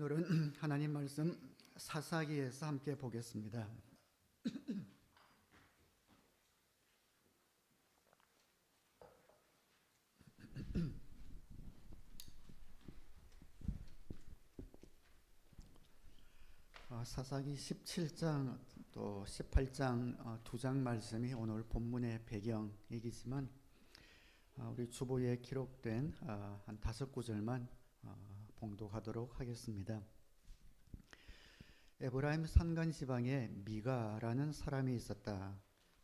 오늘은 하나님 말씀 사사기에서 함께 보겠습니다. 사사기 17장 또 18장 두 장 말씀이 오늘 본문의 배경이지만 우리 주보에 기록된 한 5구절만 봉독하도록 하겠습니다. 에브라임 산간 지방에 미가라는 사람이 있었다.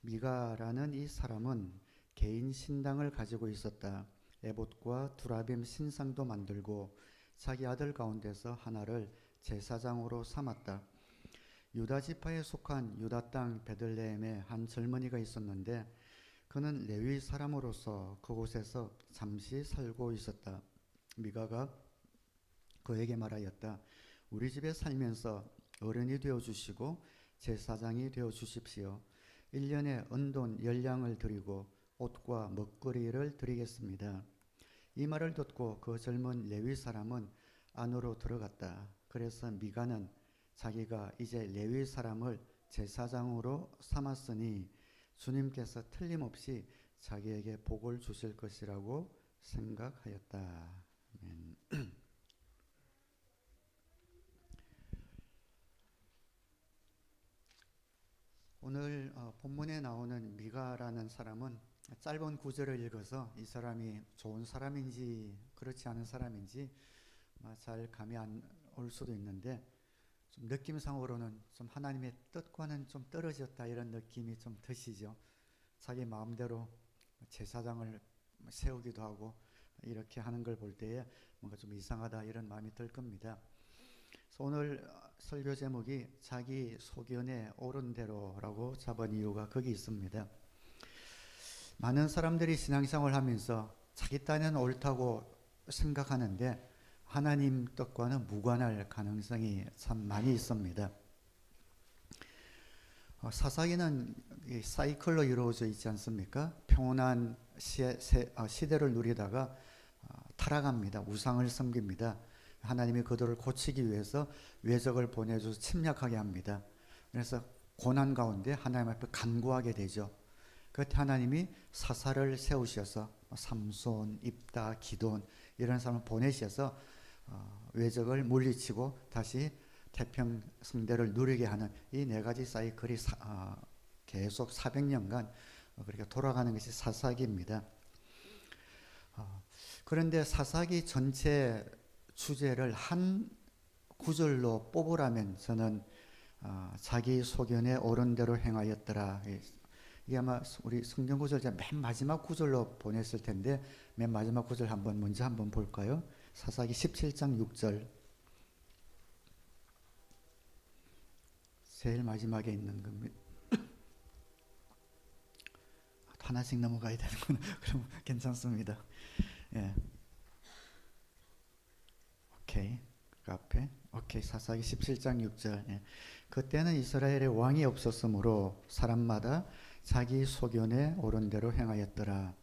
미가라는 이 사람은 개인 신당을 가지고 있었다. 에봇과 두라빔 신상도 만들고 자기 아들 가운데서 하나를 제사장으로 삼았다. 유다 지파에 속한 유다 땅 베들레헴에 한 젊은이가 있었는데 그는 레위 사람으로서 그곳에서 잠시 살고 있었다. 미가가 그에게 말하였다. 우리 집에 살면서 어른이 되어주시고 제사장이 되어주십시오. 1년에 은돈 10냥을 드리고 옷과 먹거리를 드리겠습니다. 이 말을 듣고 그 젊은 레위 사람은 안으로 들어갔다. 그래서 미가는 자기가 이제 레위 사람을 제사장으로 삼았으니 주님께서 틀림없이 자기에게 복을 주실 것이라고 생각하였다. 아멘. 오늘 본문에 나오는 미가라는 사람은 짧은 구절을 읽어서 이 사람이 좋은 사람인지 그렇지 않은 사람인지 잘 감이 안 올 수도 있는데 좀 느낌상으로는 좀 하나님의 뜻과는 좀 떨어졌다 이런 느낌이 좀 드시죠. 자기 마음대로 제사장을 세우기도 하고 이렇게 하는 걸 볼 때에 뭔가 좀 이상하다 이런 마음이 들 겁니다. 그래서 오늘 설교 제목이 자기 소견에 옳은 대로라고 잡은 이유가 거기 있습니다. 많은 사람들이 신앙생활을 하면서 자기 딴에는 옳다고 생각하는데 하나님 뜻과는 무관할 가능성이 참 많이 있습니다. 사사기는 사이클로 이루어져 있지 않습니까? 평온한 시대를 누리다가 타락합니다. 우상을 섬깁니다. 하나님이 그들을 고치기 위해서 외적을 보내줘서 침략하게 합니다. 그래서 고난 가운데 하나님 앞에 간구하게 되죠. 그때 하나님이 사사를 세우셔서 삼손, 입다, 기돈 이런 사람을 보내셔서 외적을 물리치고 다시 태평성대를 누리게 하는 이 4가지 사이클이 계속 400년간 그렇게 돌아가는 것이 사사기입니다. 그런데 사사기 전체 주제를 한 구절로 뽑으라면 저는 자기 소견에 옳은 대로 행하였더라. 이게 아마 우리 성경 구절 맨 마지막 구절로 보냈을 텐데 맨 마지막 구절 먼저 한번 볼까요? 사사기 17장 6절 제일 마지막에 있는 겁니다. 하나씩 넘어가야 되는구나. 그럼 괜찮습니다. 예. 오케이. 그 앞에 오케이. 사사기 17장 6절. 예. 그때는 이스라엘에 왕이 없었으므로 사람마다 자기 소견에 옳은 대로 행하였더라.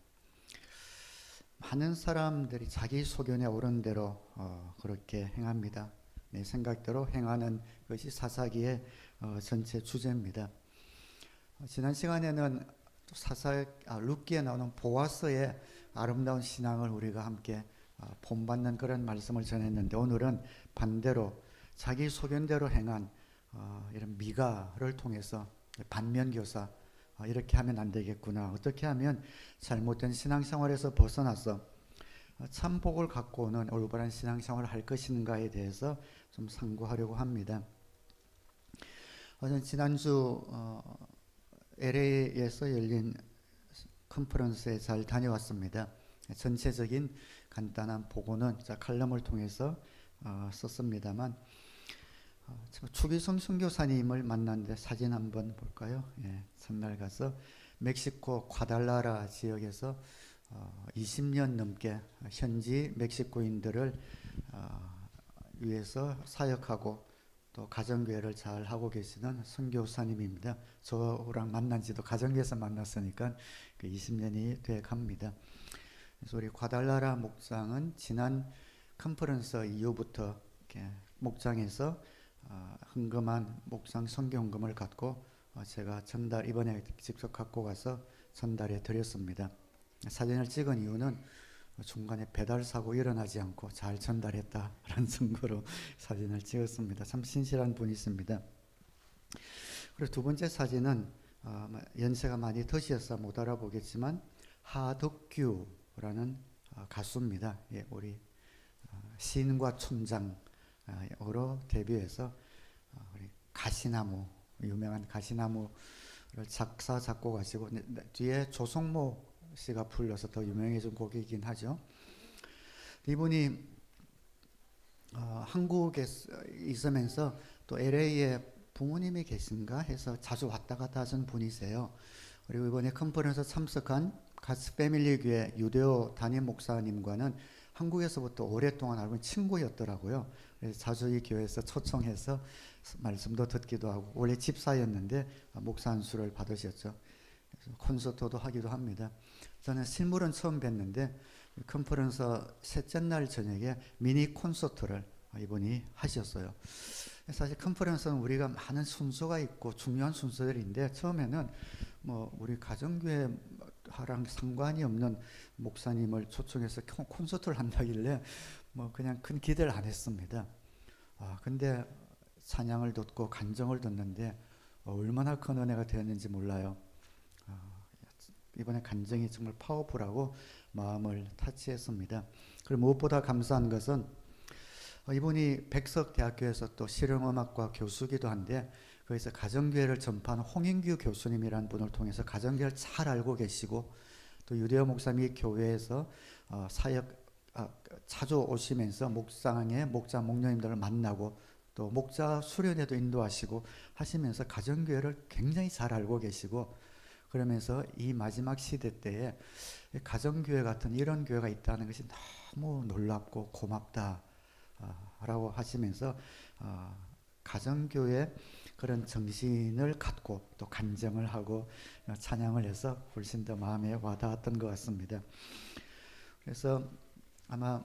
많은 사람들이 자기 소견에 옳은 대로 그렇게 행합니다. 내 생각대로 행하는 것이 사사기의 전체 주제입니다. 지난 시간에는 룻기에 나오는 보아스의 아름다운 신앙을 우리가 함께 본받는 그런 말씀을 전했는데 오늘은 반대로 자기 소견대로 행한 이런 미가를 통해서 반면교사 이렇게 하면 안 되겠구나. 어떻게 하면 잘못된 신앙생활에서 벗어나서 참 복을 갖고 오는 올바른 신앙생활을 할 것인가에 대해서 좀 상고하려고 합니다. 저는 지난주 LA에서 열린 컨퍼런스에 잘 다녀왔습니다. 전체적인 간단한 보고는 칼럼을 통해서 썼습니다만 추기성 선교사님을 만났는데 사진 한번 볼까요? 예, 첫날 가서 멕시코 과달라라 지역에서 20년 넘게 현지 멕시코인들을 위해서 사역하고 또 가정교회를 잘 하고 계시는 선교사님입니다. 저랑 만난 지도 가정교회에서 만났으니까 20년이 돼 갑니다. 그래서 우리 과달라라 목장은 지난 컨퍼런스 이후부터 이렇게 목장에서 헌금한 목장 선교헌금을 갖고 제가 이번에 직접 갖고 가서 전달해 드렸습니다. 사진을 찍은 이유는 중간에 배달 사고 일어나지 않고 잘 전달했다라는 증거로 사진을 찍었습니다. 참 신실한 분이십니다. 그리고 두 번째 사진은 연세가 많이 드셔서 못 알아보겠지만 하덕규라는 가수입니다. 예, 우리 시인과 촌장으로 데뷔해서 우리 가시나무, 유명한 가시나무를 작사 작곡하시고 뒤에 조성모 씨가 불러서 더 유명해진 곡이긴 하죠. 이분이 한국에 있으면서 또 LA에 부모님이 계신가 해서 자주 왔다 갔다 하신 분이세요. 그리고 이번에 컨퍼런스 참석한 가스 패밀리 교회 유대오 담임 목사님과는 한국에서부터 오랫동안 알고 있는 친구였더라고요. 그래서 자주 이 교회에서 초청해서 말씀도 듣기도 하고, 원래 집사였는데 목사 안수를 받으셨죠. 그래서 콘서트도 하기도 합니다. 저는 실물은 처음 뵀는데 컨퍼런스 셋째 날 저녁에 미니 콘서트를 이분이 하셨어요. 사실 컨퍼런스는 우리가 많은 순서가 있고 중요한 순서들인데 처음에는 뭐 우리 가정교회랑 상관이 없는 목사님을 초청해서 콘서트를 한다길래 뭐 그냥 큰 기대를 안 했습니다. 근데 찬양을 듣고 간정을 듣는데 얼마나 큰 은혜가 되었는지 몰라요. 이번에 간정이 정말 파워풀하고 마음을 타치했습니다. 그리고 무엇보다 감사한 것은 이분이 백석대학교에서 또 실용음악과 교수기도 한데 거기서 가정교회를 전파하는 홍인규 교수님이라는 분을 통해서 가정교회를 잘 알고 계시고 또 유대호 목사님이 교회에서 사역 자주 오시면서 목상에 목자 목녀님들을 만나고 또 목자 수련회도 인도하시고 하시면서 가정교회를 굉장히 잘 알고 계시고 그러면서 이 마지막 시대 때에 가정교회 같은 이런 교회가 있다는 것이 너무 놀랍고 고맙다 라고 하시면서 가정교회 그런 정신을 갖고 또 간증을 하고 찬양을 해서 훨씬 더 마음에 와닿았던 것 같습니다. 그래서 아마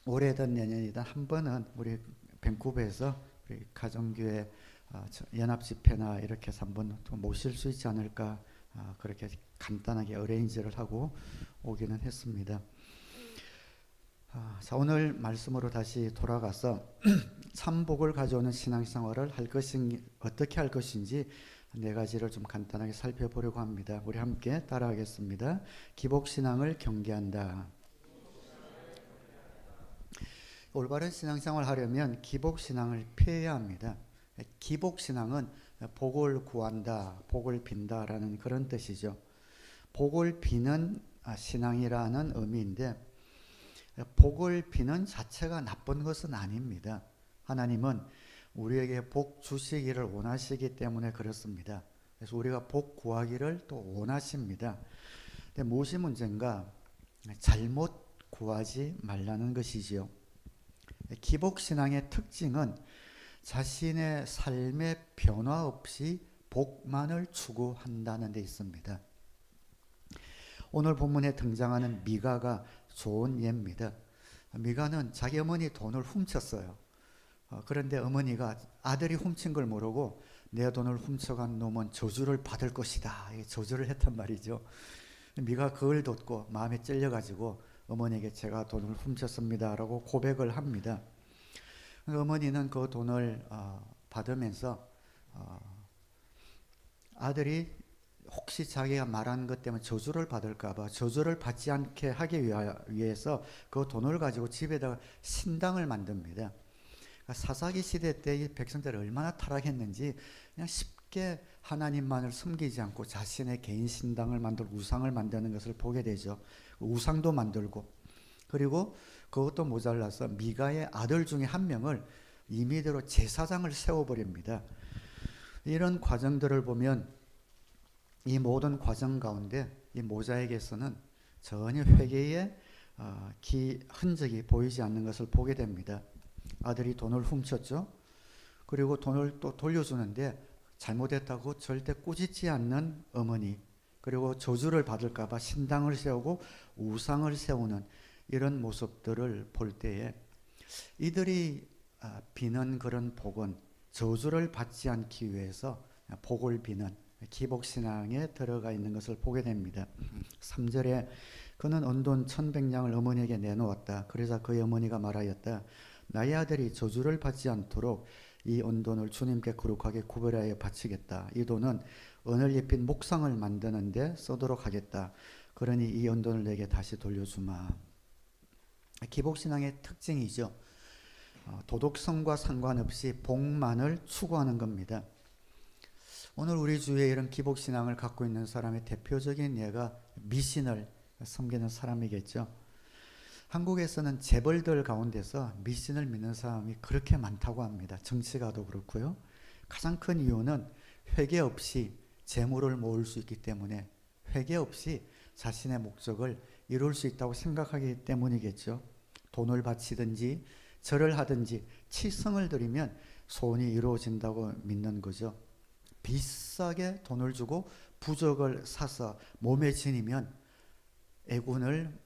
올해든 내년이든 한 번은 우리 밴쿠버에서 우리 가정교회 연합 집회나 이렇게 해서 한번 모실 수 있지 않을까 그렇게 간단하게 어레인지를 하고 오기는 했습니다. 자, 오늘 말씀으로 다시 돌아가서 참복을 가져오는 신앙생활을 어떻게 할 것인지 네 가지를 좀 간단하게 살펴보려고 합니다. 우리 함께 따라하겠습니다. 기복신앙을 경계한다. 올바른 신앙생활을 하려면 기복신앙을 피해야 합니다. 기복신앙은 복을 구한다, 복을 빈다라는 그런 뜻이죠. 복을 비는 신앙이라는 의미인데 복을 비는 자체가 나쁜 것은 아닙니다. 하나님은 우리에게 복 주시기를 원하시기 때문에 그렇습니다. 그래서 우리가 복 구하기를 또 원하십니다. 근데 무엇이 문제인가? 잘못 구하지 말라는 것이지요. 기복신앙의 특징은 자신의 삶의 변화 없이 복만을 추구한다는 데 있습니다. 오늘 본문에 등장하는 미가가 좋은 예입니다. 미가는 자기 어머니 돈을 훔쳤어요. 그런데 어머니가 아들이 훔친 걸 모르고 내 돈을 훔쳐간 놈은 저주를 받을 것이다. 저주를 했단 말이죠. 미가 그걸 듣고 마음에 찔려가지고 어머니에게 제가 돈을 훔쳤습니다 라고 고백을 합니다. 어머니는 그 돈을 받으면서 아들이 혹시 자기가 말한 것 때문에 저주를 받을까봐 저주를 받지 않게 하기 위해서 그 돈을 가지고 집에다가 신당을 만듭니다. 그러니까 사사기 시대 때 이 백성들이 얼마나 타락했는지 그냥 쉽게 하나님만을 섬기지 않고 자신의 개인 신당을 만들고 우상을 만드는 것을 보게 되죠. 우상도 만들고 그리고 그것도 모자라서 미가의 아들 중에 한 명을 임의대로 제사장을 세워버립니다. 이런 과정들을 보면 이 모든 과정 가운데 이 모자에게서는 전혀 회개의 흔적이 보이지 않는 것을 보게 됩니다. 아들이 돈을 훔쳤죠. 그리고 돈을 또 돌려주는데 잘못했다고 절대 꾸짖지 않는 어머니, 그리고 저주를 받을까 봐 신당을 세우고 우상을 세우는 이런 모습들을 볼 때에 이들이 비는 그런 복은 저주를 받지 않기 위해서 복을 비는 기복신앙에 들어가 있는 것을 보게 됩니다. 3절에 그는 은돈 1,100냥을 어머니에게 내놓았다. 그러자 그의 어머니가 말하였다. 나의 아들이 저주를 받지 않도록 이 은돈을 주님께 거룩하게 구별하여 바치겠다. 이 돈은 은을 입힌 목상을 만드는데 쓰도록 하겠다. 그러니 이 은돈을 내게 다시 돌려주마. 기복신앙의 특징이죠. 도덕성과 상관없이 복만을 추구하는 겁니다. 오늘 우리 주위에 이런 기복신앙을 갖고 있는 사람의 대표적인 예가 미신을 섬기는 사람이겠죠. 한국에서는 재벌들 가운데서 미신을 믿는 사람이 그렇게 많다고 합니다. 정치가도 그렇고요. 가장 큰 이유는 회개 없이 재물을 모을 수 있기 때문에, 회개 없이 자신의 목적을 이룰 수 있다고 생각하기 때문이겠죠. 돈을 바치든지 절을 하든지 치성을 드리면 소원이 이루어진다고 믿는 거죠. 비싸게 돈을 주고 부적을 사서 몸에 지니면 애군을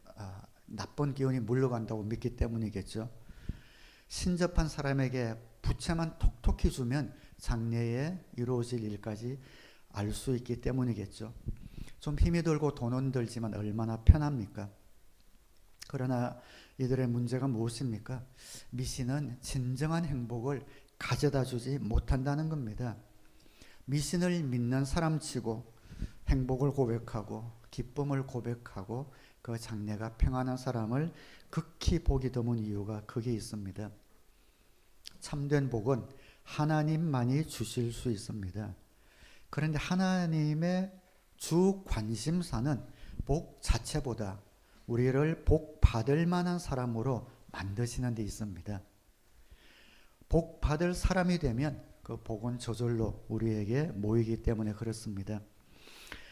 나쁜 기운이 물러간다고 믿기 때문이겠죠. 신접한 사람에게 부채만 톡톡히 주면 장래에 이루어질 일까지 알 수 있기 때문이겠죠. 좀 힘이 들고 돈은 들지만 얼마나 편합니까? 그러나 이들의 문제가 무엇입니까? 미신은 진정한 행복을 가져다 주지 못한다는 겁니다. 미신을 믿는 사람치고 행복을 고백하고 기쁨을 고백하고 그 장래가 평안한 사람을 극히 보기 드문 이유가 거기에 있습니다. 참된 복은 하나님만이 주실 수 있습니다. 그런데 하나님의 주 관심사는 복 자체보다 우리를 복 받을 만한 사람으로 만드시는 데 있습니다. 복 받을 사람이 되면 그 복은 저절로 우리에게 모이기 때문에 그렇습니다.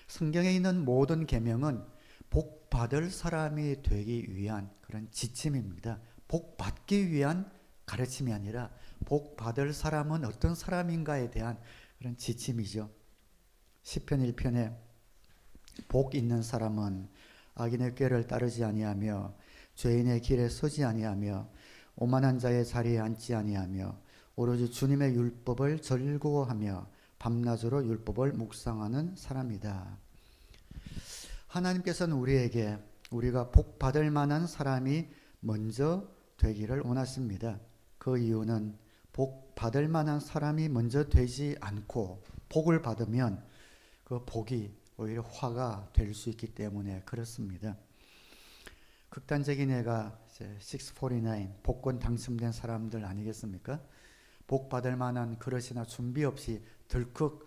성경에 있는 모든 계명은 복 받을 사람이 되기 위한 그런 지침입니다. 복 받기 위한 가르침이 아니라 복 받을 사람은 어떤 사람인가에 대한 그런 지침이죠. 시편 1편에 복 있는 사람은 악인의 꾀를 따르지 아니하며 죄인의 길에 서지 아니하며 오만한 자의 자리에 앉지 아니하며 오로지 주님의 율법을 즐거워하며 밤낮으로 율법을 묵상하는 사람이다. 하나님께서는 우리에게 우리가 복 받을 만한 사람이 먼저 되기를 원하십니다. 그 이유는 복 받을 만한 사람이 먼저 되지 않고 복을 받으면 그 복이 오히려 화가 될 수 있기 때문에 그렇습니다. 극단적인 예가 649 복권 당첨된 사람들 아니겠습니까? 복 받을 만한 그릇이나 준비 없이 덜컥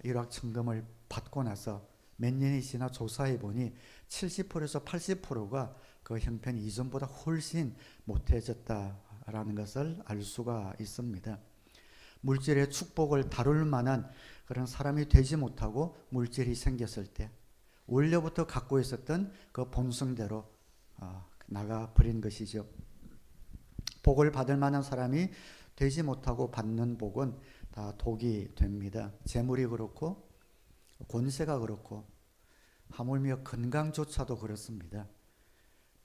일확천금을 받고 나서 몇 년이 지나 조사해 보니 70%에서 80%가 그 형편이 이전보다 훨씬 못해졌다라는 것을 알 수가 있습니다. 물질의 축복을 다룰 만한 그런 사람이 되지 못하고 물질이 생겼을 때 원래부터 갖고 있었던 그 본성대로 나가버린 것이죠. 복을 받을 만한 사람이 되지 못하고 받는 복은 다 독이 됩니다. 재물이 그렇고 권세가 그렇고 하물며 건강조차도 그렇습니다.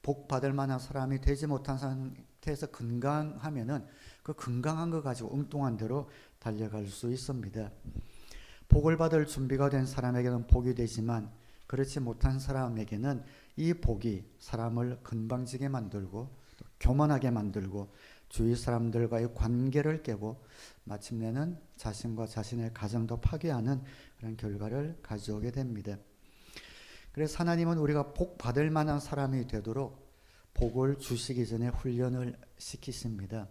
복 받을 만한 사람이 되지 못한 상태에서 건강하면은 그 건강한 거 가지고 엉뚱한 대로 달려갈 수 있습니다. 복을 받을 준비가 된 사람에게는 복이 되지만 그렇지 못한 사람에게는 이 복이 사람을 건방지게 만들고 또 교만하게 만들고 주위 사람들과의 관계를 깨고 마침내는 자신과 자신의 가정도 파괴하는 그런 결과를 가져오게 됩니다. 그래서 하나님은 우리가 복 받을 만한 사람이 되도록 복을 주시기 전에 훈련을 시키십니다.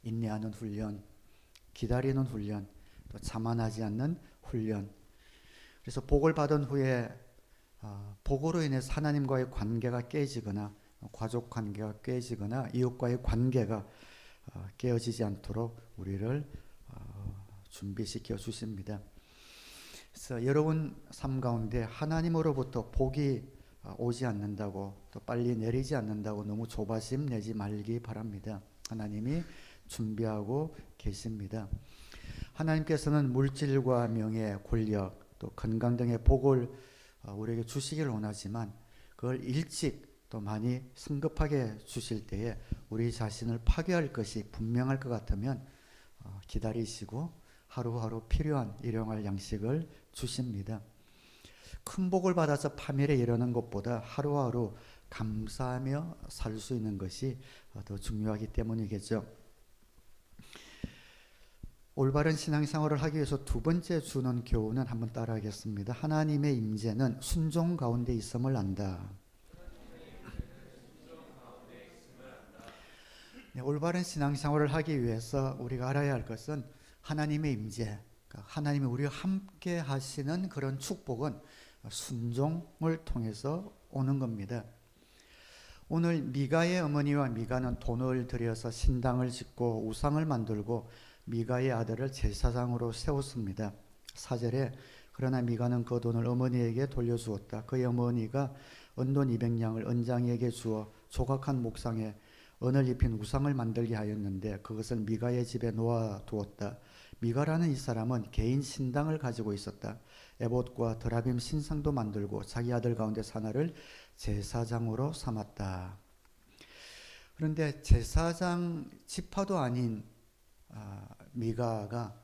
인내하는 훈련, 기다리는 훈련, 또 자만하지 않는 훈련. 그래서 복을 받은 후에 복으로 인해서 하나님과의 관계가 깨지거나 가족 관계가 깨지거나 이웃과의 관계가 깨어지지 않도록 우리를 준비시켜 주십니다. 그래서 여러분 삶 가운데 하나님으로부터 복이 오지 않는다고 또 빨리 내리지 않는다고 너무 조바심 내지 말기 바랍니다. 하나님이 준비하고 계십니다. 하나님께서는 물질과 명예, 권력, 또 건강 등의 복을 우리에게 주시기를 원하지만 그걸 일찍 또 많이 성급하게 주실 때에 우리 자신을 파괴할 것이 분명할 것 같으면 기다리시고 하루하루 필요한 일용할 양식을 주십니다. 큰 복을 받아서 파멸에 이르는 것보다 하루하루 감사하며 살 수 있는 것이 더 중요하기 때문이겠죠. 올바른 신앙생활을 하기 위해서 두 번째 주는 교훈은 한번 따라하겠습니다. 하나님의 임재는 순종 가운데 있음을 안다. 네, 올바른 신앙생활을 하기 위해서 우리가 알아야 할 것은 하나님의 임재, 하나님이 우리와 함께 하시는 그런 축복은 순종을 통해서 오는 겁니다. 오늘 미가의 어머니와 미가는 돈을 들여서 신당을 짓고 우상을 만들고 미가의 아들을 제사장으로 세웠습니다. 4절에 그러나 미가는 그 돈을 어머니에게 돌려주었다. 그의 어머니가 은돈 200냥을 은장이에게 주어 조각한 목상에 은을 입힌 우상을 만들게 하였는데 그것을 미가의 집에 놓아두었다. 미가라는 이 사람은 개인 신당을 가지고 있었다. 에봇과 드라빔 신상도 만들고 자기 아들 가운데 하나를 제사장으로 삼았다. 그런데 제사장 지파도 아닌 미가가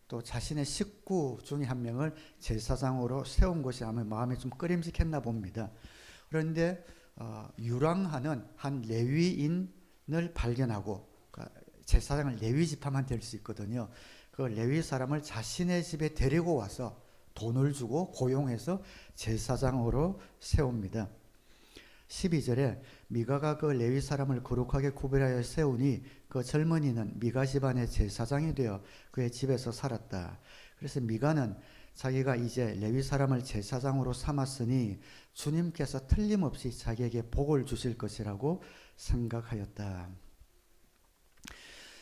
또 자신의 식구 중에 한 명을 제사장으로 세운 것이 아마 마음에 좀 꺼림직했나 봅니다. 그런데 유랑하는 한 레위인을 발견하고, 제사장을 레위 지파만 될 수 있거든요. 그 레위 사람을 자신의 집에 데리고 와서 돈을 주고 고용해서 제사장으로 세웁니다. 12절에 미가가 그 레위 사람을 거룩하게 구별하여 세우니 그 젊은이는 미가 집안의 제사장이 되어 그의 집에서 살았다. 그래서 미가는 자기가 이제 레위 사람을 제사장으로 삼았으니 주님께서 틀림없이 자기에게 복을 주실 것이라고 생각하였다.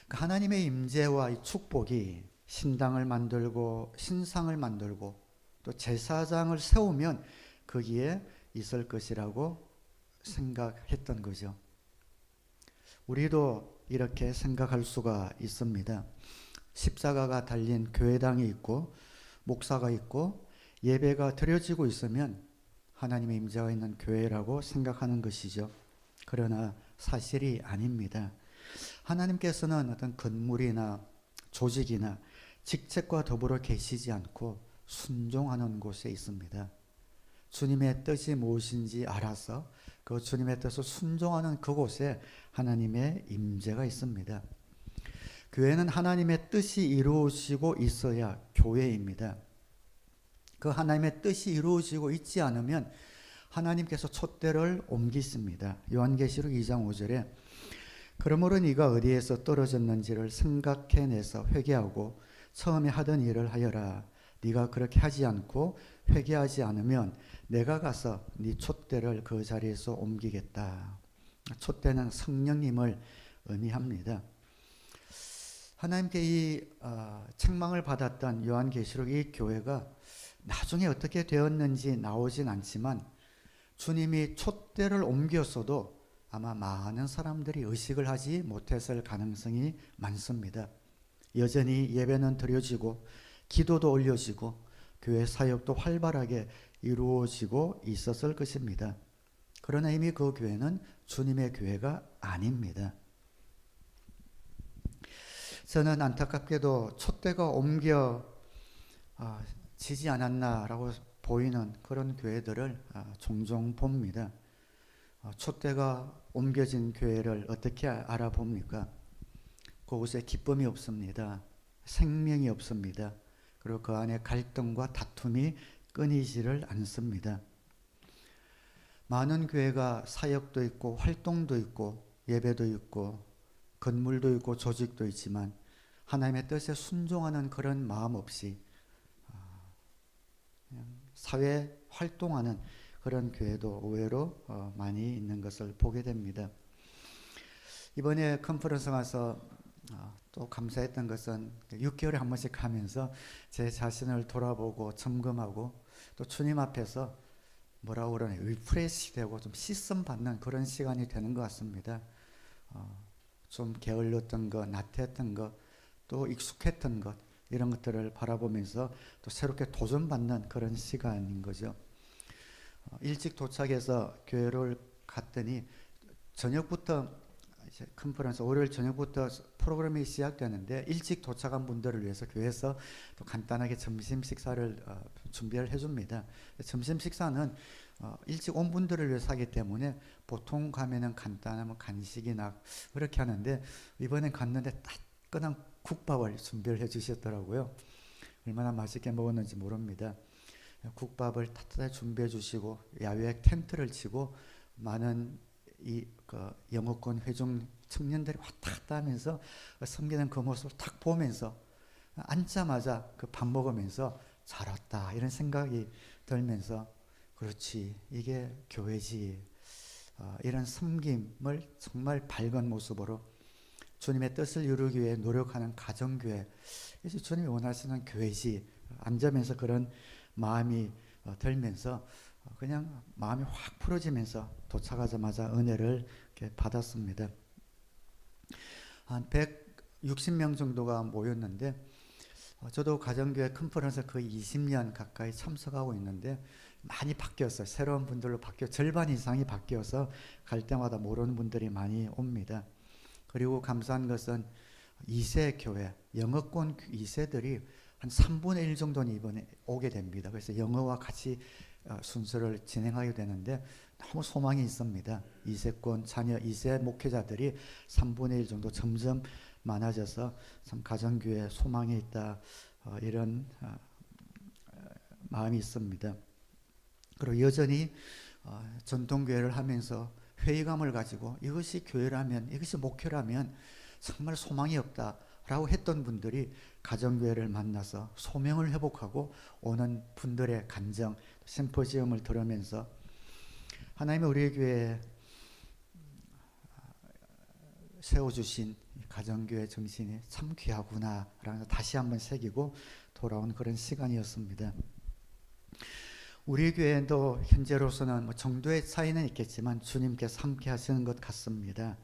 하나님의 임재와 이 축복이 신당을 만들고 신상을 만들고 또 제사장을 세우면 거기에 있을 것이라고 생각했던 거죠. 우리도 이렇게 생각할 수가 있습니다. 십자가가 달린 교회당이 있고 목사가 있고 예배가 드려지고 있으면 하나님의 임재가 있는 교회라고 생각하는 것이죠. 그러나 사실이 아닙니다. 하나님께서는 어떤 건물이나 조직이나 직책과 더불어 계시지 않고 순종하는 곳에 있습니다. 주님의 뜻이 무엇인지 알아서 그 주님의 뜻을 순종하는 그곳에 하나님의 임재가 있습니다. 교회는 하나님의 뜻이 이루어지고 있어야 교회입니다. 그 하나님의 뜻이 이루어지고 있지 않으면 하나님께서 촛대를 옮기십니다. 요한계시록 2장 5절에 그러므로 네가 어디에서 떨어졌는지를 생각해내서 회개하고 처음에 하던 일을 하여라. 네가 그렇게 하지 않고 회개하지 않으면 내가 가서 네 촛대를 그 자리에서 옮기겠다. 촛대는 성령님을 의미합니다. 하나님께 이 책망을 받았던 요한계시록 이 교회가 나중에 어떻게 되었는지 나오진 않지만 주님이 촛대를 옮겼어도 아마 많은 사람들이 의식을 하지 못했을 가능성이 많습니다. 여전히 예배는 드려지고 기도도 올려지고 교회 사역도 활발하게 이루어지고 있었을 것입니다. 그러나 이미 그 교회는 주님의 교회가 아닙니다. 저는 안타깝게도 촛대가 옮겨지지 않았나라고 보이는 그런 교회들을 종종 봅니다. 촛대가 옮겨진 교회를 어떻게 알아봅니까? 그곳에 기쁨이 없습니다. 생명이 없습니다. 그리고 그 안에 갈등과 다툼이 끊이지를 않습니다. 많은 교회가 사역도 있고 활동도 있고 예배도 있고 건물도 있고 조직도 있지만 하나님의 뜻에 순종하는 그런 마음 없이 그냥 사회 활동하는 그런 교회도 의외로 많이 있는 것을 보게 됩니다. 이번에 컨퍼런스 가서 또 감사했던 것은 6개월에 한 번씩 하면서 제 자신을 돌아보고 점검하고 또 주님 앞에서 뭐라고 그러냐, 리프레시 되고 좀 씻음 받는 그런 시간이 되는 것 같습니다. 좀 게을렀던 것, 나태했던 것, 또 익숙했던 것, 이런 것들을 바라보면서 또 새롭게 도전받는 그런 시간인 거죠. 일찍 도착해서 교회를 갔더니 저녁부터 이제 컨퍼런스 월요일 저녁부터 프로그램이 시작되는데 일찍 도착한 분들을 위해서 교회에서 또 간단하게 점심 식사를 준비를 해줍니다. 점심 식사는 일찍 온 분들을 위해서 하기 때문에 보통 가면은 간단한 뭐 간식이나 그렇게 하는데 이번엔 갔는데 따끈한 국밥을 준비를 해주셨더라고요. 얼마나 맛있게 먹었는지 모릅니다. 국밥을 따뜻하게 준비해 주시고 야외에 텐트를 치고 많은 영어권 회중 청년들이 왔다 갔다 하면서 섬기는 그 모습을 딱 보면서 앉자마자 그 밥 먹으면서 잘 왔다 이런 생각이 들면서 그렇지 이게 교회지 이런 섬김을 정말 밝은 모습으로 주님의 뜻을 이루기 위해 노력하는 가정교회 이제 주님이 원하시는 교회지 앉으면서 그런 마음이 들면서 그냥 마음이 확 풀어지면서 도착하자마자 은혜를 이렇게 받았습니다. 한 160명 정도가 모였는데 저도 가정교회 컨퍼런스 거의 20년 가까이 참석하고 있는데 많이 바뀌었어요. 새로운 분들로 바뀌어 절반 이상이 바뀌어서 갈 때마다 모르는 분들이 많이 옵니다. 그리고 감사한 것은 2세 교회, 영어권 2세들이 한 3분의 1 정도는 이번에 오게 됩니다. 그래서 영어와 같이 순서를 진행하게 되는데 너무 소망이 있습니다. 2세권 자녀 2세 목회자들이 3분의 1 정도 점점 많아져서 참 가정교회에 소망이 있다 이런 마음이 있습니다. 그리고 여전히 전통교회를 하면서 회의감을 가지고 이것이 교회라면 이것이 목회라면 정말 소망이 없다라고 했던 분들이 가정교회를 만나서 소명을 회복하고 오는 분들의 감정 심포지엄을 들으면서 하나님의 우리 교회에 세워주신 가정교회 정신이 참 귀하구나 라는 다시 한번 새기고 돌아온 그런 시간이었습니다. 우리 교회도 현재로서는 뭐 정도의 차이는 있겠지만 주님께서 함께 하시는 것 같습니다.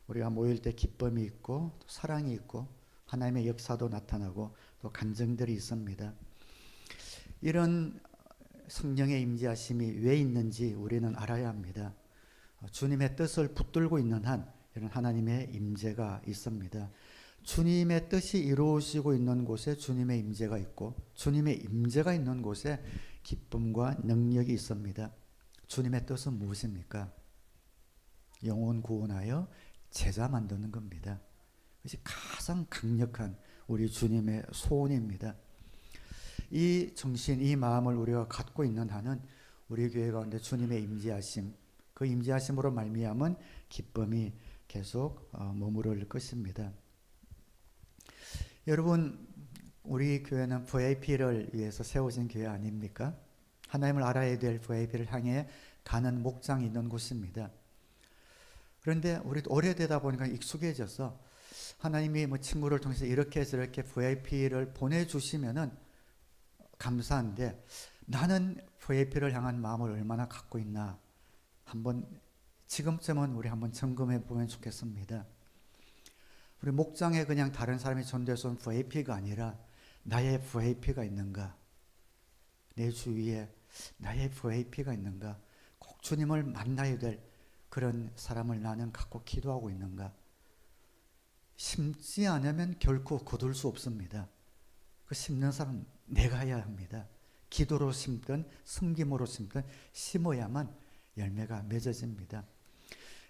우리가 모일 때 기쁨이 있고 또 사랑이 있고 하나님의 역사도 나타나고 또 간증들이 있습니다. 이런 성령의 임재하심이 왜 있는지 우리는 알아야 합니다. 주님의 뜻을 붙들고 있는 한 이런 하나님의 임재가 있습니다. 주님의 뜻이 이루어지고 있는 곳에 주님의 임재가 있고 주님의 임재가 있는 곳에 기쁨과 능력이 있습니다. 주님의 뜻은 무엇입니까? 영혼 구원하여 제자 만드는 겁니다. 그것이 가장 강력한 우리 주님의 소원입니다. 이 정신, 이 마음을 우리가 갖고 있는 한은 우리 교회 가운데 주님의 임재하심, 그 임재하심으로 말미암은 기쁨이 계속 머무를 것입니다. 여러분, 우리 교회는 VIP를 위해서 세워진 교회 아닙니까? 하나님을 알아야 될 VIP를 향해 가는 목장이 있는 곳입니다. 그런데 우리도 오래되다 보니까 익숙해져서 하나님이 뭐 친구를 통해서 이렇게 저렇게 VIP를 보내주시면은 감사한데 나는 VIP를 향한 마음을 얼마나 갖고 있나 한번 지금쯤은 우리 한번 점검해 보면 좋겠습니다. 우리 목장에 그냥 다른 사람이 전도해서 온 VIP가 아니라 나의 VIP가 있는가? 내 주위에 나의 VIP가 있는가? 꼭 주님을 만나야 될 그런 사람을 나는 갖고 기도하고 있는가? 심지 않으면 결코 거둘 수 없습니다. 그 심는 사람 내가 해야 합니다. 기도로 심든 섬김으로 심든 심어야만 열매가 맺어집니다.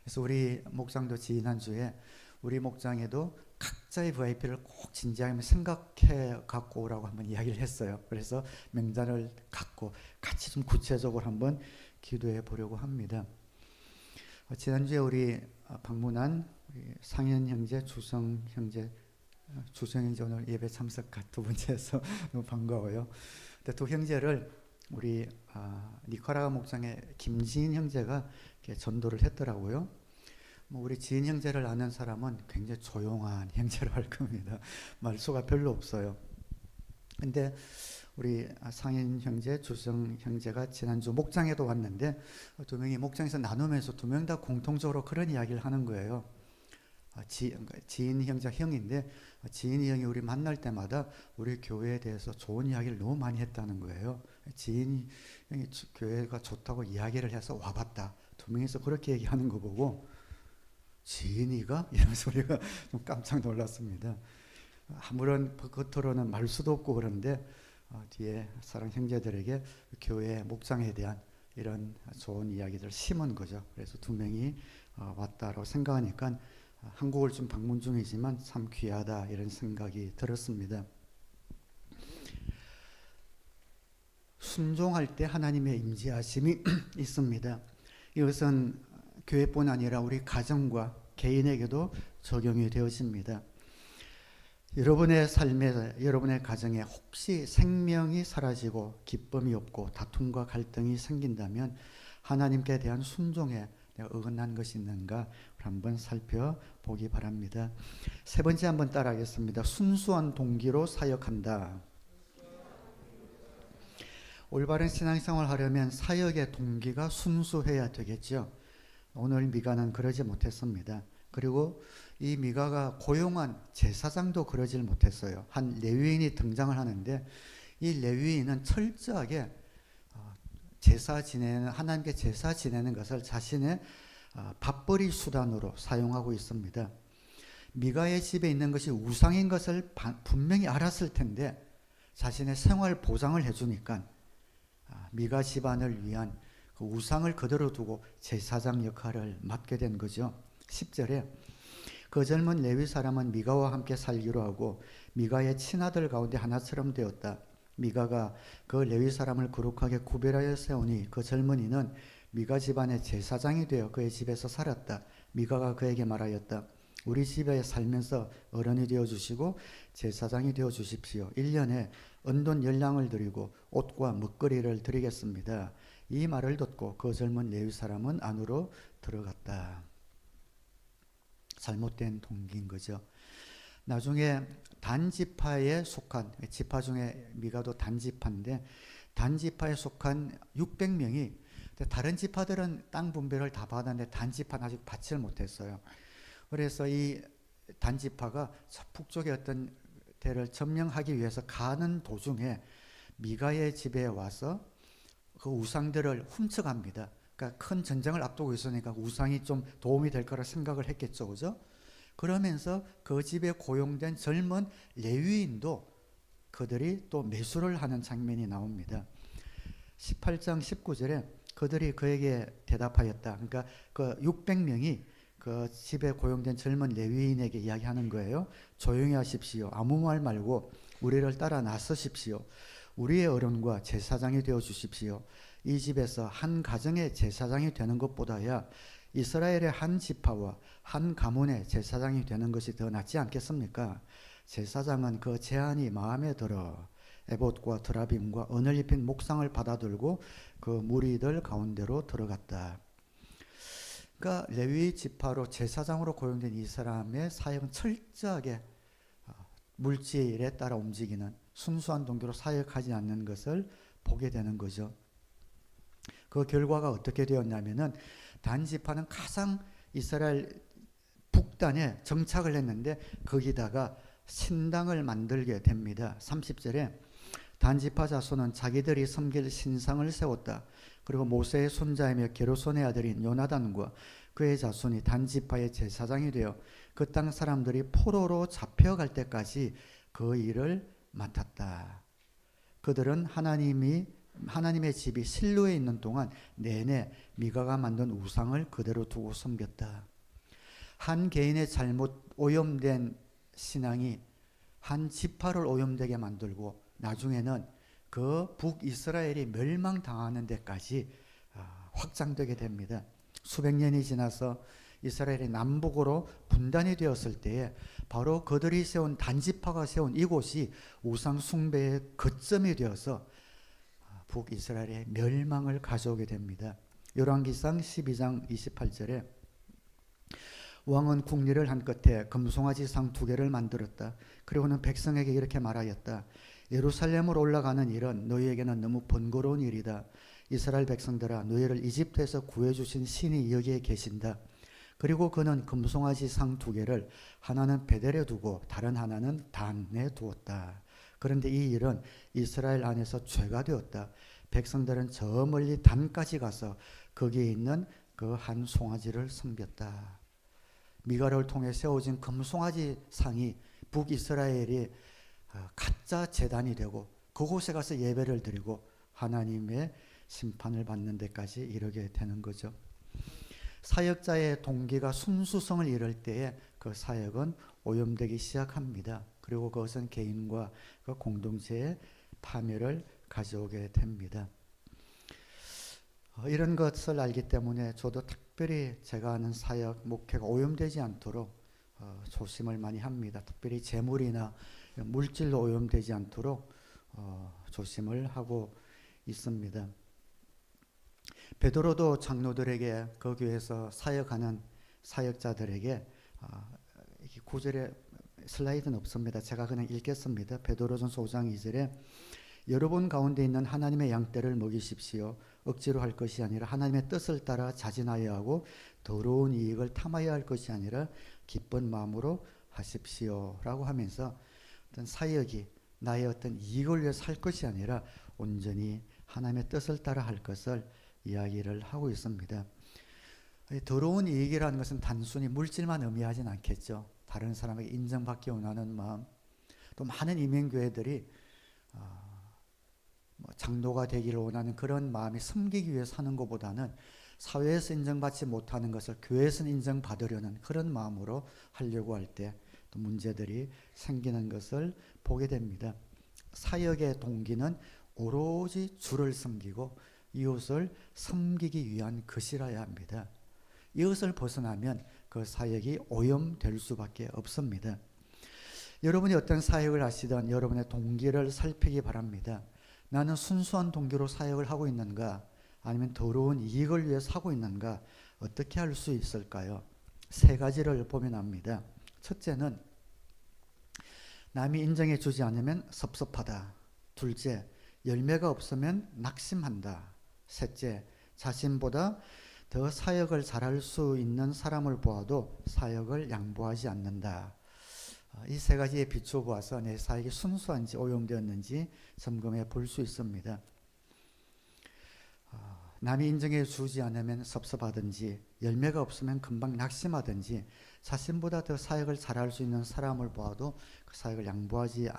그래서 우리 목장도 지난주에 우리 목장에도 각자의 VIP를 꼭 진지하게 생각해 갖고 오라고 한번 이야기를 했어요. 그래서 명단을 갖고 같이 좀 구체적으로 한번 기도해 보려고 합니다. 지난주에 우리 방문한 우리 상현 형제, 주성 형제 오늘 예배 참석 두 번째에서 너무 반가워요. 근데 두 형제를 우리 니카라과 목장의 김지인 형제가 이렇게 전도를 했더라고요. 우리 지인 형제를 아는 사람은 굉장히 조용한 형제로 할 겁니다. 말수가 별로 없어요. 근데 우리 상인 형제, 주성 형제가 지난주 목장에도 왔는데 두 명이 목장에서 나누면서 두 명 다 공통적으로 그런 이야기를 하는 거예요. 지인 형제 형인데 지인이 형이 우리 만날 때마다 우리 교회에 대해서 좋은 이야기를 너무 많이 했다는 거예요. 지인이 형이 교회가 좋다고 이야기를 해서 와봤다. 두 명이서 그렇게 얘기하는 거 보고 지인이가? 이런 소리가 좀 깜짝 놀랐습니다. 아무런 겉으로는 말 수도 없고 그런데 뒤에 사랑 형제들에게 교회 목장에 대한 이런 좋은 이야기들을 심은 거죠. 그래서 두 명이 왔다라고 생각하니까 한국을 좀 방문 중이지만 참 귀하다 이런 생각이 들었습니다. 순종할 때 하나님의 임재하심이 있습니다. 이것은 교회뿐 아니라 우리 가정과 개인에게도 적용이 되어집니다. 여러분의 삶에, 여러분의 가정에 혹시 생명이 사라지고 기쁨이 없고 다툼과 갈등이 생긴다면 하나님께 대한 순종에 내가 어긋난 것이 있는가 한번 살펴보기 바랍니다. 세 번째 한번 따라하겠습니다. 순수한 동기로 사역한다. 올바른 신앙생활을 하려면 사역의 동기가 순수해야 되겠죠. 오늘 미가는 그러지 못했습니다. 그리고 이 미가가 고용한 제사장도 그러질 못했어요. 한 레위인이 등장을 하는데 이 레위인은 철저하게 제사 지내는, 하나님께 제사 지내는 것을 자신의 밥벌이 수단으로 사용하고 있습니다. 미가의 집에 있는 것이 우상인 것을 분명히 알았을 텐데 자신의 생활 보장을 해주니까 미가 집안을 위한 그 우상을 그대로 두고 제사장 역할을 맡게 된 거죠. 10절에 그 젊은 레위 사람은 미가와 함께 살기로 하고 미가의 친아들 가운데 하나처럼 되었다. 미가가 그 레위 사람을 거룩하게 구별하여 세우니 그 젊은이는 미가 집안의 제사장이 되어 그의 집에서 살았다. 미가가 그에게 말하였다. 우리 집에 살면서 어른이 되어주시고 제사장이 되어주십시오. 1년에 은돈 10냥을 드리고 옷과 먹거리를 드리겠습니다. 이 말을 듣고 그 젊은 레위 사람은 안으로 들어갔다. 잘못된 동기인 거죠. 나중에 단지파에 속한, 지파 중에 미가도 단지파인데 단지파에 속한 600명이 다른 지파들은 땅 분배를 다 받았는데 단지파는 아직 받지를 못했어요. 그래서 이 단지파가 북쪽의 어떤 데를 점령하기 위해서 가는 도중에 미가의 집에 와서 그 우상들을 훔쳐갑니다. 그러니까 큰 전쟁을 앞두고 있으니까 우상이 좀 도움이 될 거라 생각을 했겠죠, 그죠? 그러면서 그 집에 고용된 젊은 레위인도 그들이 또 매수를 하는 장면이 나옵니다. 18장 19절에 그들이 그에게 대답하였다. 그러니까 그 600명이 그 집에 고용된 젊은 레위인에게 이야기하는 거예요. 조용히 하십시오. 아무 말 말고 우리를 따라 나서십시오. 우리의 어른과 제사장이 되어 주십시오. 이 집에서 한 가정의 제사장이 되는 것보다야 이스라엘의 한 지파와 한 가문의 제사장이 되는 것이 더 낫지 않겠습니까? 제사장은 그 제안이 마음에 들어 에봇과 드라빔과 은을 입힌 목상을 받아들고 그 무리들 가운데로 들어갔다. 그러니까 레위 지파로 제사장으로 고용된 이 사람의 사역은 철저하게 물질에 따라 움직이는 순수한 동기로 사역하지 않는 것을 보게 되는 거죠. 그 결과가 어떻게 되었냐면은 단지파는 가장 이스라엘 북단에 정착을 했는데 거기다가 신당을 만들게 됩니다. 30절에 단지파 자손은 자기들이 섬길 신상을 세웠다. 그리고 모세의 손자이며 게르손의 아들인 요나단과 그의 자손이 단지파의 제사장이 되어 그 땅 사람들이 포로로 잡혀갈 때까지 그 일을 맡았다. 그들은 하나님의 집이 실로에 있는 동안 내내 미가가 만든 우상을 그대로 두고 섬겼다. 한 개인의 잘못 오염된 신앙이 한 지파를 오염되게 만들고 나중에는 그 북이스라엘이 멸망당하는 데까지 확장되게 됩니다. 수백 년이 지나서 이스라엘이 남북으로 분단이 되었을 때에 바로 그들이 세운 단지파가 세운 이곳이 우상 숭배의 거점이 되어서 북이스라엘의 멸망을 가져오게 됩니다. 열왕기상 12장 28절에 왕은 궁리를 한 끝에 금송아지 상 2개를 만들었다. 그리고는 백성에게 이렇게 말하였다. 예루살렘으로 올라가는 일은 너희에게는 너무 번거로운 일이다. 이스라엘 백성들아, 너희를 이집트에서 구해주신 신이 여기에 계신다. 그리고 그는 금송아지 상 2개를 하나는 베델에 두고 다른 하나는 단에 두었다. 그런데 이 일은 이스라엘 안에서 죄가 되었다. 백성들은 저 멀리 단까지 가서 거기에 있는 그 한 송아지를 섬겼다. 미가를 통해 세워진 금송아지 상이 북이스라엘이 가짜 제단이 되고 그곳에 가서 예배를 드리고 하나님의 심판을 받는 데까지 이르게 되는 거죠. 사역자의 동기가 순수성을 잃을 때에 그 사역은 오염되기 시작합니다. 그리고 그것은 개인과 그 공동체의 파멸을 가져오게 됩니다. 이런 것을 알기 때문에 저도 특별히 제가 하는 사역, 목회가 오염되지 않도록 조심을 많이 합니다. 특별히 재물이나 물질로 오염되지 않도록 조심을 하고 있습니다. 베드로도 장로들에게 그 교회에서 사역하는 사역자들에게 구절에 슬라이드는 없습니다. 제가 그냥 읽겠습니다. 베드로전서 5장 2절에 여러분 가운데 있는 하나님의 양떼를 먹이십시오. 억지로 할 것이 아니라 하나님의 뜻을 따라 자진하여 하고 더러운 이익을 탐하여 할 것이 아니라 기쁜 마음으로 하십시오 라고 하면서 어떤 사역이 나의 어떤 이익을 위해서 할 것이 아니라 온전히 하나님의 뜻을 따라 할 것을 이야기를 하고 있습니다. 더러운 이익이라는 것은 단순히 물질만 의미하진 않겠죠. 다른 사람에게 인정받기 원하는 마음, 또 많은 이민교회들이 장로가 되기를 원하는 그런 마음이 섬기기 위해서 하는 것보다는 사회에서 인정받지 못하는 것을 교회에서 인정받으려는 그런 마음으로 하려고 할 때 또 문제들이 생기는 것을 보게 됩니다. 사역의 동기는 오로지 주를 섬기고 이웃을 섬기기 위한 것이라야 합니다. 이것을 벗어나면 그 사역이 오염될 수밖에 없습니다. 여러분이 어떤 사역을 하시든 여러분의 동기를 살피기 바랍니다. 나는 순수한 동기로 사역을 하고 있는가? 아니면 더러운 이익을 위해서 하고 있는가? 어떻게 할 수 있을까요? 세 가지를 보면 압니다. 첫째는 남이 인정해 주지 않으면 섭섭하다. 둘째, 열매가 없으면 낙심한다. 셋째, 자신보다 더 사역을 잘할 수 있는 사람을 보아도 사역을 양보하지 않는다. 이 세 가지에 비춰보아서 내 사역이 순수한지 오염되었는지 점검해 볼 수 있습니다. 남이 인정해 주지 않으면 섭섭하든지 열매가 없으면 금방 낙심하든지 자신보다 더 사역을 잘할 수 있는 사람을 보아도 그 사역을 양보하지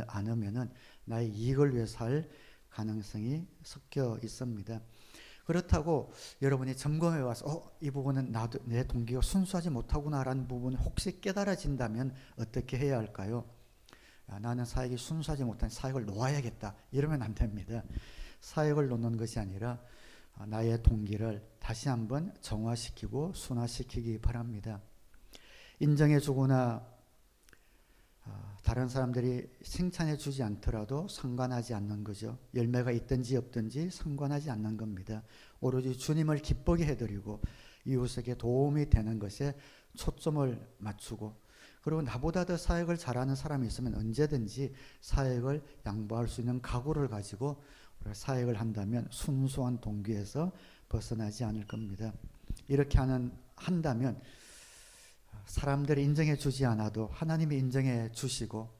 않으면 나의 이익을 위해서 할 가능성이 섞여 있습니다. 그렇다고 여러분이 점검해 와서 이 부분은 나도 내 동기가 순수하지 못하구나라는 부분이 혹시 깨달아진다면 어떻게 해야 할까요? 나는 사역이 순수하지 못한 사역을 놓아야겠다 이러면 안 됩니다. 사역을 놓는 것이 아니라 나의 동기를 다시 한번 정화시키고 순화시키기 바랍니다. 인정해 주거나 다른 사람들이 칭찬해 주지 않더라도 상관하지 않는 거죠. 열매가 있든지 없든지 상관하지 않는 겁니다. 오로지 주님을 기쁘게 해드리고 이웃에게 도움이 되는 것에 초점을 맞추고 그리고 나보다 더 사역을 잘하는 사람이 있으면 언제든지 사역을 양보할 수 있는 각오를 가지고 우리가 사역을 한다면 순수한 동기에서 벗어나지 않을 겁니다. 이렇게 한다면 사람들이 인정해 주지 않아도 하나님이 인정해 주시고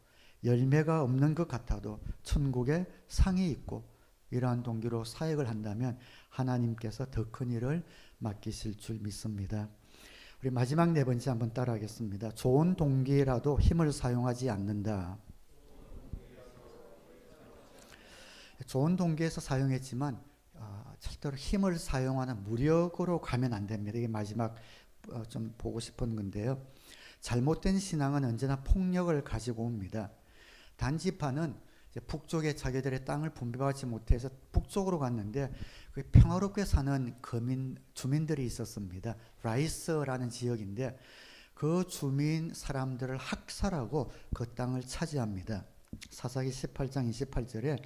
열매가 없는 것 같아도 천국에 상이 있고 이러한 동기로 사역을 한다면 하나님께서 더 큰 일을 맡기실 줄 믿습니다. 우리 마지막 네 번째 한번 따라하겠습니다. 좋은 동기라도 힘을 사용하지 않는다. 좋은 동기에서 사용했지만 절대로 힘을 사용하는 무력으로 가면 안 됩니다. 이게 마지막 좀 보고 싶은 건데요. 잘못된 신앙은 언제나 폭력을 가지고 옵니다. 단지파는 북쪽에 자기들의 땅을 분배받지 못해서 북쪽으로 갔는데 평화롭게 사는 주민들이 있었습니다. 라이스라는 지역인데 그 주민 사람들을 학살하고 그 땅을 차지합니다. 사사기 18장 28절에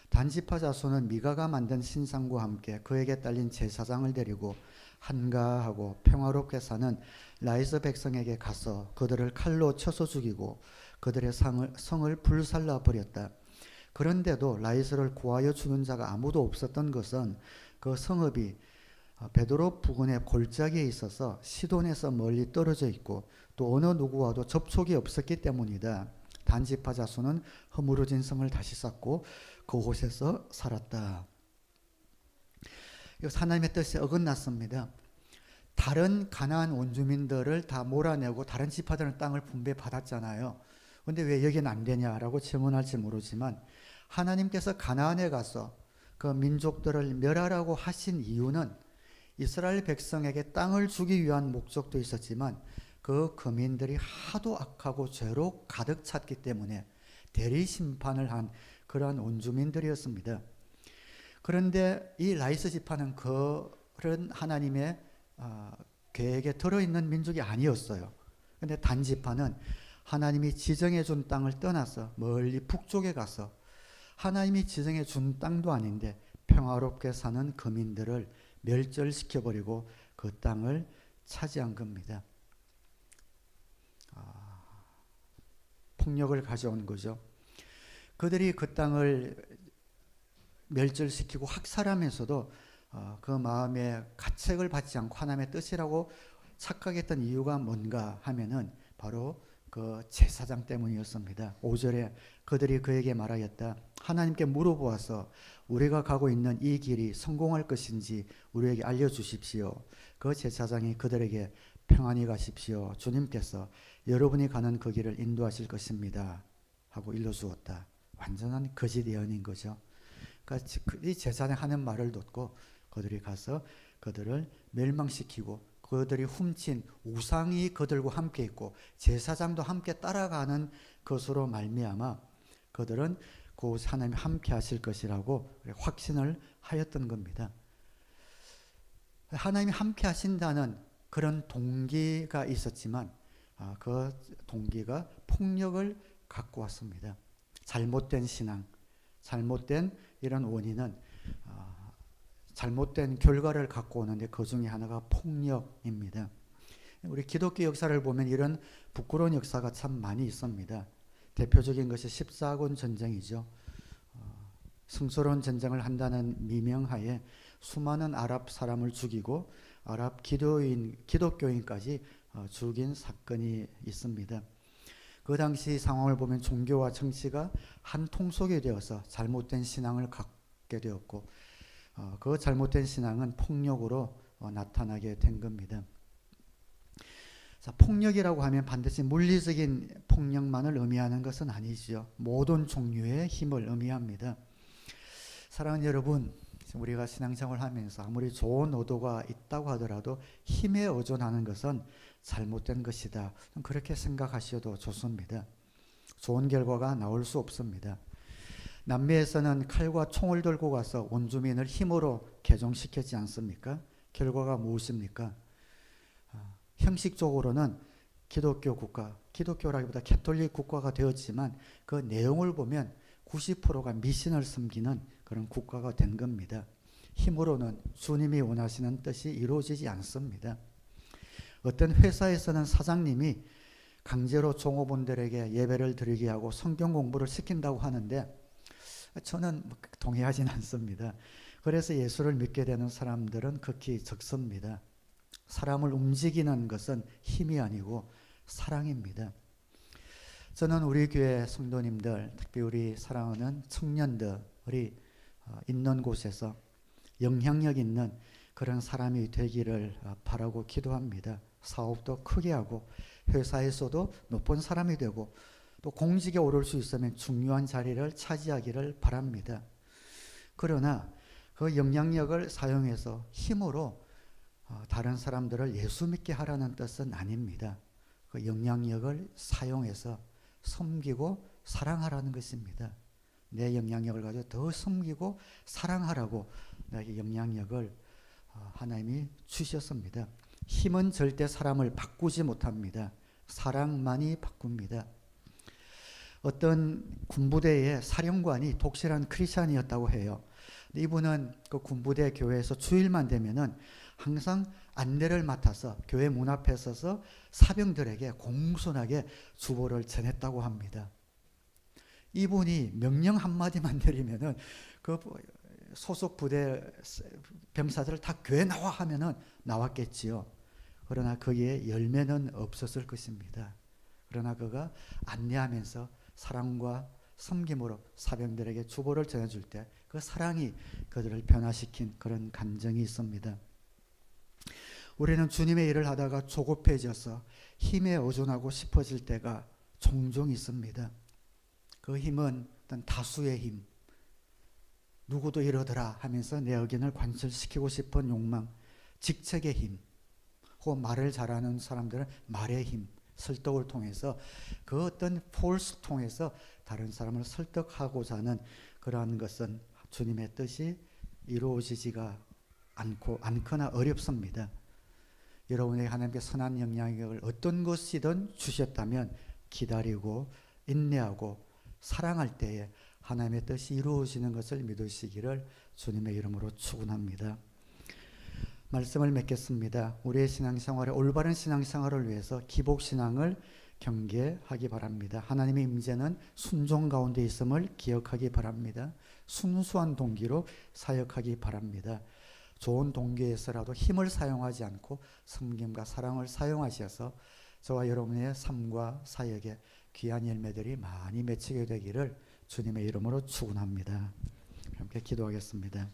단지파 자손은 미가가 만든 신상과 함께 그에게 딸린 제사장을 데리고 한가하고 평화롭게 사는 라이스 백성에게 가서 그들을 칼로 쳐서 죽이고 그들의 성을 불살라 버렸다. 그런데도 라이스를 구하여 죽은 자가 아무도 없었던 것은 그 성읍이 베드로 부근의 골짜기에 있어서 시돈에서 멀리 떨어져 있고 또 어느 누구와도 접촉이 없었기 때문이다. 단지파 자손은 허물어진 성을 다시 쌓고 그곳에서 살았다. 이거 하나님의 뜻에 어긋났습니다. 다른 가나안 원주민들을 다 몰아내고 다른 지파들은 땅을 분배받았잖아요. 근데 왜 여기는 안 되냐라고 질문할지 모르지만 하나님께서 가나안에 가서 그 민족들을 멸하라고 하신 이유는 이스라엘 백성에게 땅을 주기 위한 목적도 있었지만 그 거민들이 하도 악하고 죄로 가득 찼기 때문에 대리 심판을 한 그러한 원주민들이었습니다. 그런데 이 라이스 지파는 그런 하나님의 계획에 들어있는 민족이 아니었어요. 근데 단 지파는 하나님이 지정해 준 땅을 떠나서 멀리 북쪽에 가서 하나님이 지정해 준 땅도 아닌데 평화롭게 사는 거민들을 멸절시켜버리고 그 땅을 차지한 겁니다. 폭력을 가져온 거죠. 그들이 그 땅을 멸절시키고 학살하면서도 그 마음에 가책을 받지 않고 하나님의 뜻이라고 착각했던 이유가 뭔가 하면은 바로 그 제사장 때문이었습니다. 5절에 그들이 그에게 말하였다. 하나님께 물어보아서 우리가 가고 있는 이 길이 성공할 것인지 우리에게 알려주십시오. 그 제사장이 그들에게 평안히 가십시오. 주님께서 여러분이 가는 그 길을 인도하실 것입니다. 하고 일러주었다. 완전한 거짓 예언인 거죠. 그러니까 이 제사장 하는 말을 듣고 그들이 가서 그들을 멸망시키고 그들이 훔친 우상이 그들과 함께 있고 제사장도 함께 따라가는 것으로 말미암아 그들은 그곳 하나님이 함께 하실 것이라고 확신을 하였던 겁니다. 하나님이 함께 하신다는 그런 동기가 있었지만 그 동기가 폭력을 갖고 왔습니다. 잘못된 신앙, 잘못된 이런 원인은 잘못된 결과를 갖고 오는데 그 중에 하나가 폭력입니다. 우리 기독교 역사를 보면 이런 부끄러운 역사가 참 많이 있습니다. 대표적인 것이 14군 전쟁이죠. 성스러운 전쟁을 한다는 미명하에 수많은 아랍 사람을 죽이고 아랍 기독교인까지 죽인 사건이 있습니다. 그 당시 상황을 보면 종교와 정치가 한 통속이 되어서 잘못된 신앙을 갖게 되었고 그 잘못된 신앙은 폭력으로 나타나게 된 겁니다. 자, 폭력이라고 하면 반드시 물리적인 폭력만을 의미하는 것은 아니죠. 모든 종류의 힘을 의미합니다. 사랑하는 여러분, 우리가 신앙생활을 하면서 아무리 좋은 의도가 있다고 하더라도 힘에 의존하는 것은 잘못된 것이다. 그렇게 생각하셔도 좋습니다. 좋은 결과가 나올 수 없습니다. 남미에서는 칼과 총을 들고 가서 원주민을 힘으로 개종시켰지 않습니까? 결과가 무엇입니까? 형식적으로는 기독교 국가, 기독교라기보다 캐톨릭 국가가 되었지만 그 내용을 보면 90%가 미신을 섬기는 그런 국가가 된 겁니다. 힘으로는 주님이 원하시는 뜻이 이루어지지 않습니다. 어떤 회사에서는 사장님이 강제로 종업원들에게 예배를 드리게 하고 성경 공부를 시킨다고 하는데 저는 동의하진 않습니다. 그래서 예수를 믿게 되는 사람들은 극히 적습니다. 사람을 움직이는 것은 힘이 아니고 사랑입니다. 저는 우리 교회 성도님들, 특히 우리 사랑하는 청년들이 있는 곳에서 영향력 있는 그런 사람이 되기를 바라고 기도합니다. 사업도 크게 하고 회사에서도 높은 사람이 되고 또 공직에 오를 수 있으면 중요한 자리를 차지하기를 바랍니다. 그러나 그 영향력을 사용해서 힘으로 다른 사람들을 예수 믿게 하라는 뜻은 아닙니다. 그 영향력을 사용해서 섬기고 사랑하라는 것입니다. 내 영향력을 가지고 더 섬기고 사랑하라고 나에게 영향력을 하나님이 주셨습니다. 힘은 절대 사람을 바꾸지 못합니다. 사랑만이 바꿉니다. 어떤 군부대의 사령관이 독실한 크리스찬이었다고 해요. 이분은 그 군부대 교회에서 주일만 되면은 항상 안내를 맡아서 교회 문 앞에 서서 사병들에게 공손하게 주보를 전했다고 합니다. 이분이 명령 한마디만 내리면은 그 소속 부대 병사들을 다 교회 나와 하면은 나왔겠지요. 그러나 거기에 열매는 없었을 것입니다. 그러나 그가 안내하면서 사랑과 섬김으로 사병들에게 주보를 전해줄 때 그 사랑이 그들을 변화시킨 그런 감정이 있습니다. 우리는 주님의 일을 하다가 조급해져서 힘에 의존하고 싶어질 때가 종종 있습니다. 그 힘은 어떤 다수의 힘, 누구도 이러더라 하면서 내 의견을 관철시키고 싶은 욕망, 직책의 힘, 혹은 말을 잘하는 사람들은 말의 힘, 설득을 통해서 그 어떤 폴스 통해서 다른 사람을 설득하고자 하는 그러한 것은 주님의 뜻이 이루어지지가 않거나 어렵습니다. 여러분에게 하나님께 선한 영향력을 어떤 것이든 주셨다면 기다리고 인내하고 사랑할 때에 하나님의 뜻이 이루어지는 것을 믿으시기를 주님의 이름으로 축원합니다. 말씀을 맺겠습니다. 우리의 신앙생활에 올바른 신앙생활을 위해서 기복신앙을 경계하기 바랍니다. 하나님의 임재는 순종 가운데 있음을 기억하기 바랍니다. 순수한 동기로 사역하기 바랍니다. 좋은 동기에서라도 힘을 사용하지 않고 섬김과 사랑을 사용하셔서 저와 여러분의 삶과 사역에 귀한 열매들이 많이 맺히게 되기를 주님의 이름으로 축원합니다. 함께 기도하겠습니다.